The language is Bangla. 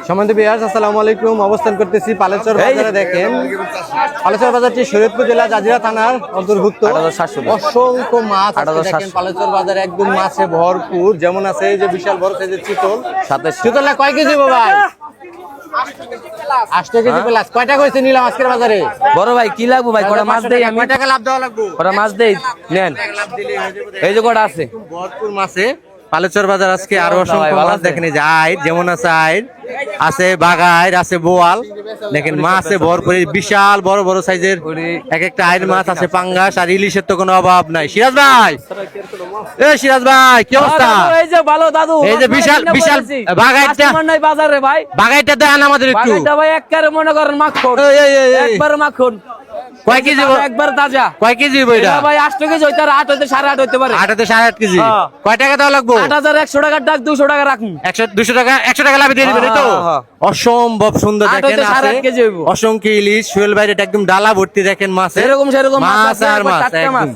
সম্মানিত ভিউয়ার্স, আসসালামু আলাইকুম। অবস্থান করতেছি পালেচর বাজারে। দেখেন, পালেচর বাজারটি শরীয়তপুর জেলা জাজিরা থানার অন্তর্ভুক্ত। অসংখ্য মাছ দেখেন পালেচর বাজারে, একদম মাছে ভরপুর। যেমন আছে এই যে বিশাল বড় সাইজের চিতল। চিতল কয় কেজি ভাই? 8 কেজি প্লাস। কয়টা কইছে নিলাম আজকের বাজারে? বড় ভাই কি লাগবো ভাই? কটা মাছ দেই আমি? কয় টাকা লাভ দেওয়া লাগবে? কটা মাছ দেই নেন, এই যে কটা আছে ভরপুর মাছে পালেচর বাজার। আজকে আরো অসংখ্য মাছ দেখেন, এই যে আইড়, যেমন আছে আইড় আছে, বাগাইর আছে, বোয়াল। দেখেন মাছে ভরপুর, বিশাল বড় বড় সাইজের এক একটা আইড় মাছ আছে, পাঙ্গাস আর ইলিশের তো কোনো অভাব নাই। সিরাজ ভাই, সিরাজ ভাই কি অবস্থা? এই যে ভালো দাদু, এই যে বিশাল বিশাল বাগাইরটা নাই বাজারে ভাই, বাগাইরটা দেন আমাদের একটু। বাগাইরটা ভাই একবারে মনে করেন মাখন, একবার মাখন। কয় কেজি? একবার তাজা। কয় কেজি বইটা ভাই? 8 কেজি হইতে, 8 হইতে 8.5 হইতে পারে। 8 থেকে 8.5 কেজি। কয় টাকা দেওয়া লাগবে? 8100 টাকার ডাক 200 টাকা রাখুন। 200 টাকা, 100 টাকা লাভ দিয়ে দিবেন। এই তো অসম্ভব সুন্দর দেখেন আছে, অসংখ্য ইলিশ। সোহেল ভাই এটা একদম ডালা ভর্তি দেখেন মাছ, সেরকম মাছ আর মাছ টাটকা একদম। মাছ।